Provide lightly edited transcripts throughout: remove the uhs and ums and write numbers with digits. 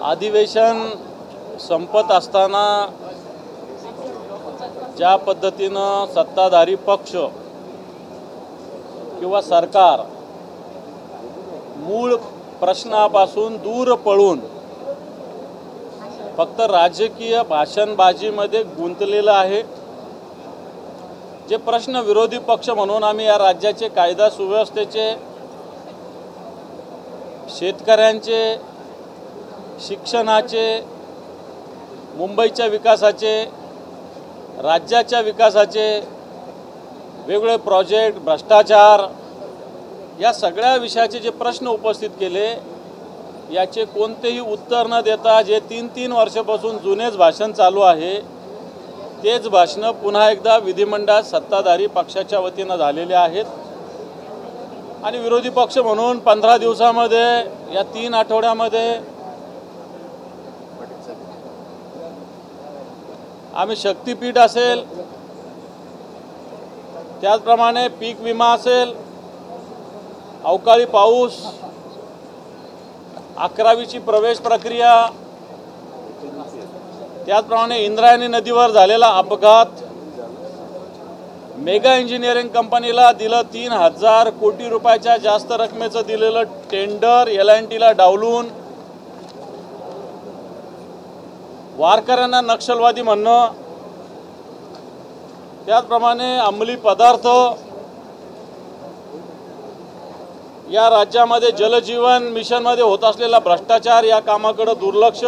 अधिवेशन संपत असताना ज्या पद्धतीनं सत्ताधारी पक्ष किंवा सरकार मूळ प्रश्नापासून दूर पळून फक्त राजकीय भाषणबाजीमध्ये गुंतलेलं आहे। जे प्रश्न विरोधी पक्ष म्हणून आम्ही या राज्याचे कायदा सुव्यवस्थेचे, शेतकऱ्यांचे, शिक्षणाचे, मुंबईच्या विकासाचे, राज्याच्या विकासाचे वेगवेगळे प्रोजेक्ट, भ्रष्टाचार, या सगळ्या विषयाचे जे प्रश्न उपस्थित केले याचे कोणतेही उत्तर न देता जे 3-3 वर्षापासून जुनेच भाषण चालू आहे तेच भाषणं पुन्हा एकदा विधिमंडळात सत्ताधारी पक्षाच्या वतीनं झालेले आहेत। आणि विरोधी पक्ष म्हणून 15 दिवसामध्ये या 3 आठवड्यामध्ये आम्ही शक्तीपीठ असेल, त्याचप्रमाणे पीक विमा असेल, अवकाळी पाऊस, 11वीची प्रवेश प्रक्रिया, त्याचप्रमाणे इंद्रायणी नदीवर झालेला अपघात, मेगा इंजिनिअरिंग कंपनीला दिलं 3000 कोटी रुपयाच्या जास्त रकमेचं दिलेलं टेंडर LNTला डावलून, वारकऱ्यांना नक्षलवादी म्हणणं, त्याचप्रमाणे अंमली पदार्थ, या राज्यामध्ये जलजीवन मिशनमध्ये होत असलेला भ्रष्टाचार, या कामाकडे दुर्लक्ष,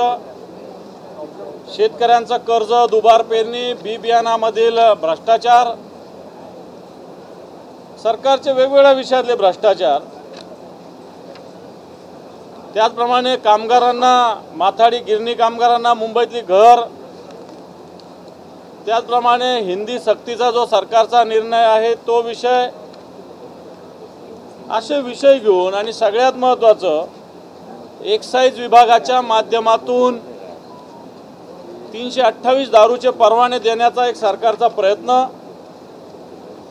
शेतकऱ्यांचं कर्ज, दुबार पेरणी, बी बियाणामधील भ्रष्टाचार, सरकारचे वेगवेगळ्या विषयातले भ्रष्टाचार, त्याचप्रमाणे कामगारांना, माथाडी गिरणी कामगारांना मुंबईतली घर, त्याचप्रमाणे हिंदी सक्तीचा जो सरकारचा निर्णय आहे तो विषय, असे विषय घेऊन आणि सगळ्यात महत्त्वाचं एक्साईज विभागाच्या माध्यमातून 328 दारूचे परवाने देण्याचा एक सरकारचा प्रयत्न,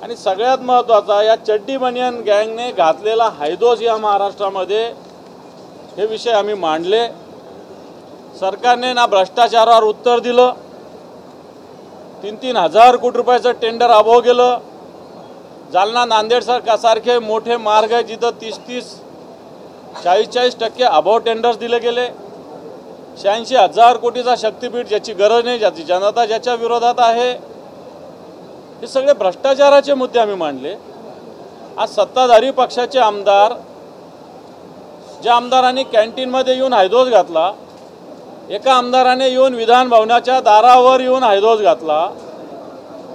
आणि सगळ्यात महत्त्वाचा या चड्डी बनियन गँगने घातलेला हैदोस या महाराष्ट्रामध्ये, हे विषय आम्ही मांडले। सरकारने ना भ्रष्टाचारावर उत्तर दिलं, 3-3 हजार कोटी रुपयाचं टेंडर अभाव गेलं। जालना नांदेड सारखे मोठे मार्ग आहे जिथं 30-30, 40-40% अभाव टेंडर्स दिले गेले। 86,000 कोटीचा शक्तीपीठ ज्याची गरज नाही, ज्याची जनता ज्याच्या विरोधात आहे, हे सगळे भ्रष्टाचाराचे मुद्दे आम्ही मांडले। आज सत्ताधारी पक्षाचे आमदार, ज्या आमदारांनी कॅन्टीनमध्ये येऊन हैदोस घातला, एका आमदाराने येऊन विधान भवनाच्या दारावर येऊन हैदोस घातला,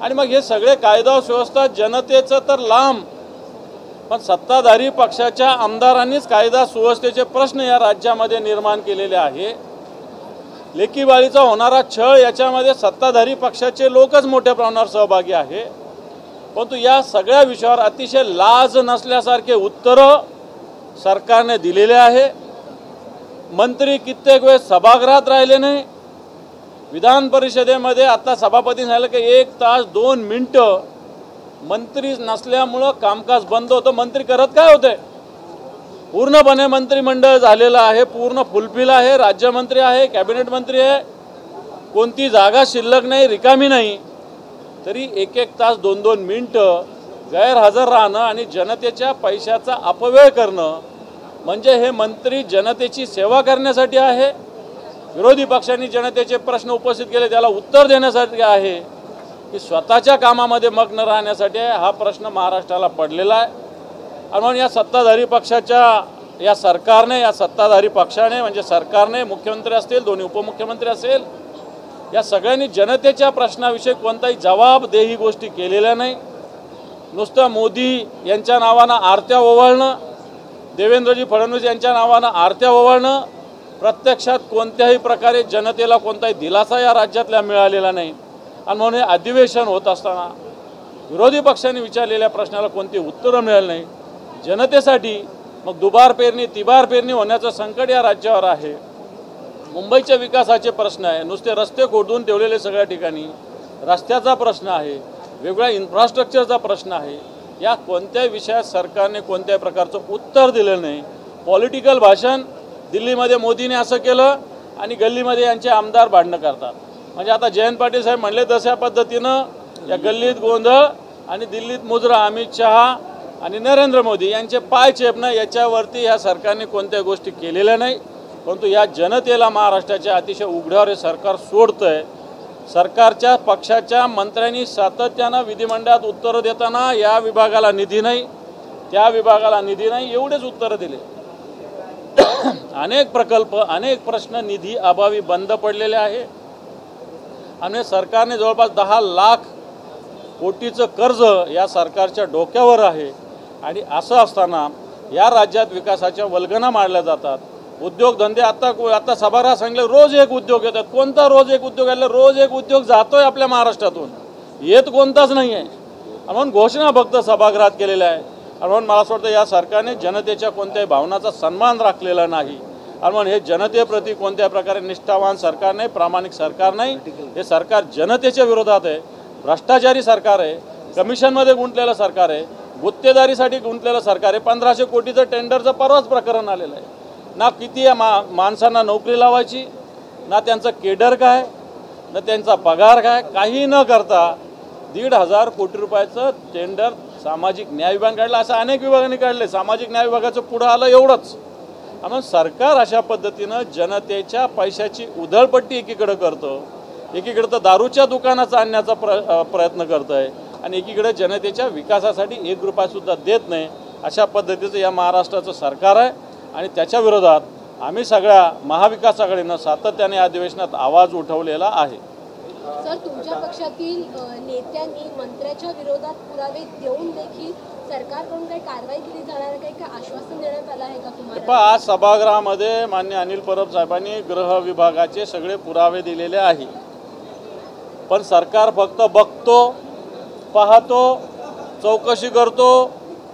आणि मग हे सगळे कायदा सुव्यवस्था जनतेचं तर लांब, पण सत्ताधारी पक्षाच्या आमदारांनीच कायदा सुव्यवस्थेचे प्रश्न या राज्यामध्ये निर्माण केलेले आहे। लेकीबाळीचा होणारा छळ, याच्यामध्ये सत्ताधारी पक्षाचे लोकच मोठ्या प्रमाणावर सहभागी आहे। परंतु या सगळ्या विषयावर अतिशय लाज नसल्यासारखे उत्तरं सरकारने दिलेले आहे। मंत्री कित्येक वेळेस सभागृहात राहिले नाही। विधान परिषदेमध्ये आता सभापती झालं की 1 तास 2 मिनिटं मंत्री नसल्यामुळं कामकाज बंद होतं। मंत्री करत काय होते? पूर्णपणे मंत्रिमंडळ झालेलं आहे, पूर्ण फुलफिल आहे, राज्यमंत्री आहे, कॅबिनेट मंत्री आहे, कोणती जागा शिल्लक नाही, रिकामी नाही, तरी 1-1 तास 2-2 मिनिटं गैरहजर राहणं आणि जनतेच्या पैशाचा अपव्यय करणं, म्हणजे हे मंत्री जनतेची सेवा करण्यासाठी आहे, विरोधी पक्षांनी जनतेचे प्रश्न उपस्थित केले त्याला उत्तर देण्यासाठी आहे, की स्वतःच्या कामामध्ये मग्न राहण्यासाठी आहे? हा प्रश्न महाराष्ट्राला पडलेला आहे। आणि म्हणून या सत्ताधारी पक्षाच्या, या सरकारने, या सत्ताधारी पक्षाने म्हणजे सरकारने, मुख्यमंत्री असतील, दोन्ही उपमुख्यमंत्री असेल, या सगळ्यांनी जनतेच्या प्रश्नाविषयी कोणताही जबाबदेही गोष्टी केलेल्या नाही। नुसतं मोदी यांच्या नावानं आरत्या ओवाळणं, देवेंद्रजी फडणवीस यांच्या नावानं आरत्या ओवाळणं, प्रत्यक्षात कोणत्याही प्रकारे जनतेला कोणताही दिलासा या राज्यातल्या मिळालेला नाही। आणि म्हणून हे अधिवेशन होत असताना विरोधी पक्षांनी विचारलेल्या प्रश्नाला कोणती उत्तरं मिळाली नाही। जनतेसाठी मग दुबार पेरणी, तिबार पेरणी होण्याचं संकट या राज्यावर आहे। मुंबईच्या विकासाचे प्रश्न आहे, नुसते रस्ते खोदून ठेवलेले सगळ्या ठिकाणी, रस्त्याचा प्रश्न आहे, वेगवेगळ्या इन्फ्रास्ट्रक्चरचा प्रश्न आहे। या कोणत्याही विषयात सरकारने कोणत्याही प्रकारचं उत्तर दिलेलं नाही। पॉलिटिकल भाषण, दिल्लीमध्ये मोदीने असं केलं आणि गल्लीमध्ये यांचे आमदार भांडणं करतात. म्हणजे आता जयंत पाटील साहेब म्हणले तशा पद्धतीनं या गल्लीत गोंधळ आणि दिल्लीत मुजरा अमित शहा आणि नरेंद्र मोदी यांचे पाय चेपणं याच्यावरती ह्या सरकारने कोणत्या गोष्टी केलेल्या नाही. परंतु या जनतेला महाराष्ट्राच्या अतिशय उघड्यावर हे सरकार सोडतंय. सरकारच्या पक्षाच्या मंत्र्यांनी सातत्यानं विधिमंडळात उत्तरं देताना या विभागाला निधी नाही, त्या विभागाला निधी नाही एवढेच उत्तरं दिले. अनेक प्रकल्प अनेक प्रश्न निधी अभावी बंद पडलेले आहे आणि सरकारने जवळपास 10 लाख कोटीचं कर्ज या सरकारच्या डोक्यावर आहे. आणि असं असताना या राज्यात विकासाच्या वल्गना मारल्या जातात. उद्योगधंदे आता सभागृहात सांगले रोज एक उद्योग येतात. कोणता रोज एक उद्योग आला? रोज एक उद्योग जातोय आपल्या महाराष्ट्रातून, येत कोणताच नाही आहे. म्हणून घोषणा फक्त सभागृहात केलेल्या आहे. म्हणून मला असं वाटतं या सरकारने जनतेच्या कोणत्याही भावनाचा सन्मान राखलेला नाही. म्हणून हे जनतेप्रती कोणत्या प्रकारे निष्ठावान सरकार नाही, प्रामाणिक सरकार नाही. हे सरकार जनतेच्या विरोधात आहे, भ्रष्टाचारी सरकार आहे, कमिशनमध्ये गुंतलेलं सरकार आहे, गुत्तेदारीसाठी गुंतलेलं सरकार आहे. 1500 कोटीचं टेंडरचं परवाच प्रकरण आलेलं आहे. ना किती माणसांना नोकरी लावायची, ना त्यांचं केडर काय, ना त्यांचा पगार काय, काही न करता 1,500 कोटी रुपयाचं टेंडर सामाजिक न्याय विभागाने काढलं. असं अनेक विभागांनी काढले. सामाजिक न्याय विभागाचं पुढं आलं एवढंच. म्हणून सरकार अशा पद्धतीनं जनतेच्या पैशाची उधळपट्टी एकीकडे करतं, एकीकडे तर दारूच्या दुकानाचा आणण्याचा प्रयत्न करत आहे आणि एकीकडे जनतेच्या विकासासाठी 1 रुपयासुद्धा देत नाही. अशा पद्धतीचं या महाराष्ट्राचं सरकार आहे आणि त्याच्या विरोधात आम्ही सगळ्या महाविकास आघाडीनं सातत्याने या अधिवेशनात आवाज उठवलेला आहे. सर, तुमच्या पक्षातील नेत्यांनी मंत्र्याच्या विरोधात पुरावे देऊन देखील सरकारकडून काही कारवाई केली जाणार काही का आश्वासन देण्यात आलं आहे का तुम्हाला? आज सभागृहामध्ये माननीय अनिल परब साहेबांनी गृह विभागाचे सगळे पुरावे दिलेले आहे. पण सरकार फक्त बघतो, पाहतो, चौकशी करतो,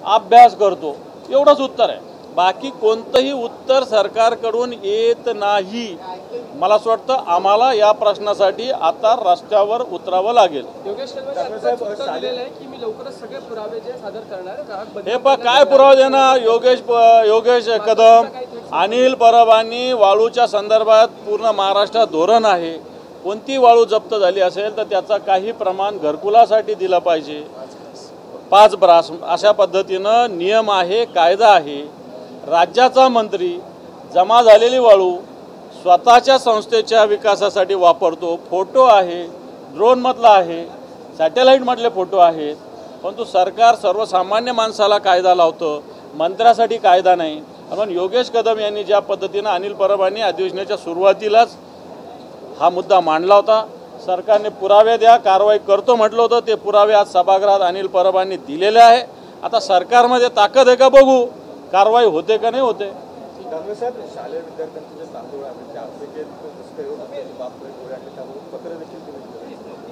अभ्यास करतो एवढंच उत्तर आहे. बाकी कोणतंही उत्तर सरकारकडून येत नाही. मला असं वाटतं आम्हाला या प्रश्नासाठी आता रस्त्यावर उतरावं लागेल. हे पण काय पुरावे देणार? योगेश कदम, अनिल परबांनी वाळूच्या संदर्भात पूर्ण महाराष्ट्रात धोरण आहे. कोणती वाळू जप्त झाली असेल तर त्याचा काही प्रमाण घरकुलासाठी दिलं पाहिजे. 5 ब्रास अशा पद्धतीनं नियम आहे, कायदा आहे. राज्याचा मंत्री जमा झालेली वाळू स्वतःच्या संस्थेच्या विकासासाठी वापरतो. फोटो आहे, ड्रोनमधला आहे, सॅटेलाईटमधले फोटो आहेत. परंतु सरकार सर्वसामान्य माणसाला कायदा लावतं, मंत्र्यासाठी कायदा नाही. म्हणून योगेश कदम यांनी ज्या पद्धतीनं अनिल परबांनी अधिवेशनाच्या सुरुवातीलाच हा मुद्दा मांडला होता, सरकारने पुरावे द्या, कारवाई करतो म्हटलं होतं, ते पुरावे आज सभागृहात अनिल परबांनी दिलेले आहे. आता सरकारमध्ये ताकद आहे का बघू, कारवाई होते का नाही होते.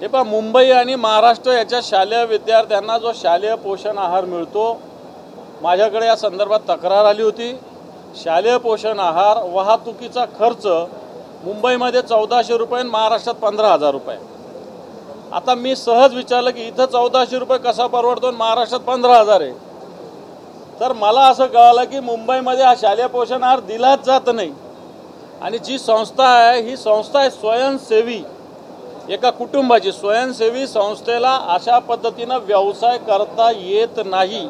हे पहा, मुंबई आणि महाराष्ट्र याच्या शालेय विद्यार्थ्यांना जो शालेय पोषण आहार मिळतो, माझ्याकडे या संदर्भात तक्रार आली होती. शालेय पोषण आहार वाहतुकीचा खर्च मुंबईमध्ये 1400 रुपये आणि महाराष्ट्रात 15,000 रुपये. आता मी सहज विचारलं की इथं 1400 रुपये कसा परवडतो आणि महाराष्ट्रात 15,000 आहे. तर मला असं कळालं की मुंबईमध्ये हा शालेय पोषण आहार दिलाच जात नाही. आणि जी संस्था आहे ही संस्था आहे स्वयंसेवी, एका कुटुंबाची. स्वयंसेवी संस्थेला अशा पद्धतीनं व्यवसाय करता येत नाही.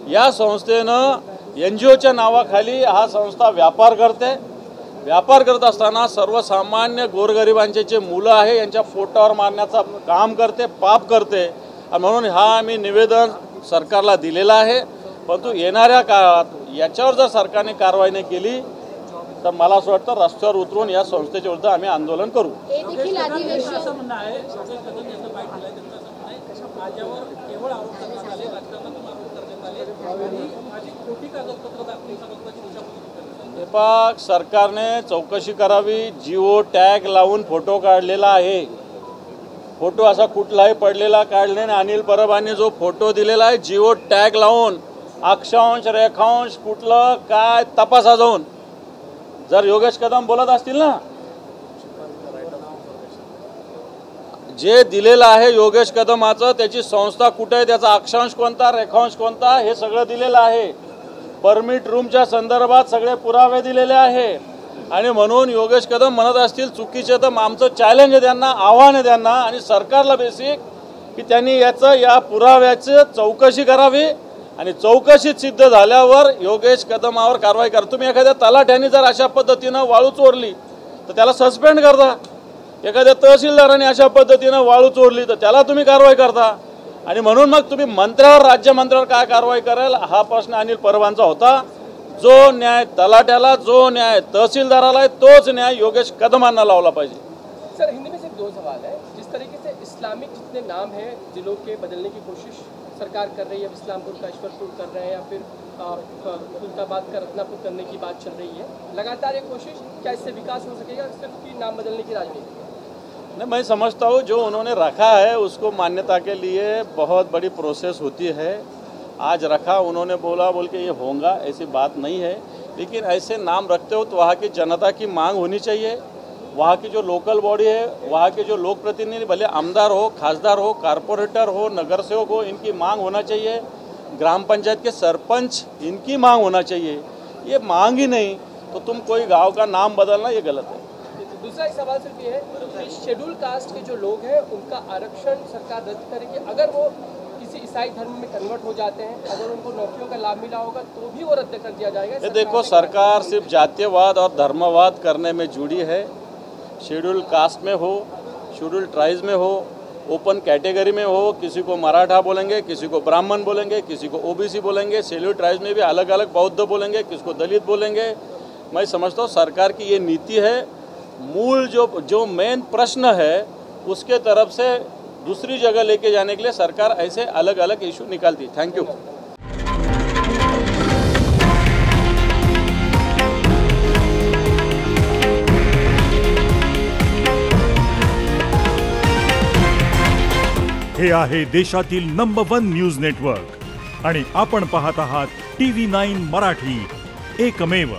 या संस्थेनं NGOच्या नावाखाली हा संस्था व्यापार करते. व्यापार करत असताना सर्वसामान्य गोरगरिबांचे जे मुलं आहे यांच्या पोटावर मारण्याचा काम करते, पाप करते. म्हणून हा आम्ही निवेदन सरकारला दिलेलं आहे. परंतु येणाऱ्या काळात याच्यावर जर सरकारने कारवाई नाही केली तर मला असं वाटतं रस्त्यावर उतरून या संस्थेच्या विरुद्ध आम्ही आंदोलन करू. सरकारने चौकशी करावी. जिओ टॅग लावून फोटो काढलेला आहे. फोटो असा कुठलाही पडलेला काढले नाही. अनिल परबांनी जो फोटो दिलेला आहे जिओ टॅग लावून, अक्षांश रेखांश कुठलं काय तपासा जाऊन. जर योगेश कदम बोलत असतील ना, जे दिलेलं आहे योगेश कदमाचं, त्याची संस्था कुठे आहे, त्याचा अक्षांश कोणता, रेखांश कोणता, हे सगळं दिलेलं आहे. परमिट रूमच्या संदर्भात सगळे पुरावे दिलेले आहे आणि म्हणून योगेश कदम म्हणत असतील चुकीचे तर आमचं चॅलेंज आहे त्यांना, आव्हान आहे त्यांना आणि सरकारला बेसिक की त्यांनी या पुराव्याचं चौकशी करावी आणि चौकशीत सिद्ध झाल्यावर योगेश कदमावर कारवाई करा। तुम्ही एखाद्या तलाठ्याने जर अशा पद्धतीनं वाळू चोरली तर त्याला सस्पेंड करता, एखाद्या तहसीलदाराने अशा पद्धतीनं वाळू चोरली तर त्याला तुम्ही कारवाई करता आणि म्हणून मग तुम्ही मंत्र्यावर, राज्यमंत्र्यावर काय कारवाई कराल हा प्रश्न अनिल परबांचा होता। जो न्याय तलाट्याला, जो न्याय तहसीलदाराला है, तोच न्याय योगेश कदमांना लावला पाहिजे। सर हिंदी में सिर्फ 2 सवाल है। जिस तरीके से इस्लामिक जितने नाम हैं जिलों के बदलने की कोशिश सरकार कर रही है, इस्लामपुर का ईश्वरपुर कर रहे हैं या फिर खुलताबाद का रत्नापुर करने की बात चल रही है, लगातार ये कोशिश, क्या इससे विकास हो सकेगा सिर्फ की नाम बदलने की राजनीति? नहीं, मैं समझता हूँ जो उन्होंने रखा है उसको मान्यता के लिए बहुत बड़ी प्रोसेस होती है। आज रखा, उन्होंने बोला बोल के ये होगा ऐसी बात नहीं है, लेकिन ऐसे नाम रखते हो तो वहाँ की जनता की मांग होनी चाहिए। वहाँ की जो लोकल बॉडी है, वहाँ के जो लोक प्रतिनिधि, भले आमदार हो, खासदार हो, कारपोरेटर हो, नगर सेवक हो, इनकी मांग होना चाहिए। ग्राम पंचायत के सरपंच, इनकी मांग होना चाहिए। ये मांग ही नहीं तो तुम कोई गांव का नाम बदलना ये गलत है। दूसरा एक सवाल सिर्फ ये है कि शेड्यूल कास्ट के जो लोग हैं उनका आरक्षण सरकार रद्द करेगी। अगर वो किसी ईसाई धर्म में कन्वर्ट हो जाते हैं, अगर उनको नौकरियों का लाभ मिला होगा तो भी वो रद्द कर दिया जाएगा। ये देखो, सरकार सिर्फ जातीयवाद और धर्मवाद करने में जुड़ी है। शेड्यूल कास्ट में हो, शेड्यूल ट्राइब्स में हो, ओपन कैटेगरी में हो, किसी को मराठा बोलेंगे, किसी को ब्राह्मण बोलेंगे, किसी को ओबीसी बोलेंगे, शेड्यूल ट्राइब्स में भी अलग अलग बौद्ध बोलेंगे, किसको दलित बोलेंगे। मैं समझता हूँ सरकार की ये नीति है। मूल जो मेन प्रश्न है उसके तरफ से दूसरी जगह लेके जाने के लिए सरकार ऐसे अलग अलग इशू निकालती। Thank you. हे आहे देशातील नंबर 1 न्यूज नेटवर्क आणि आपण पाहत आहात TV9 मराठी, एकमेव।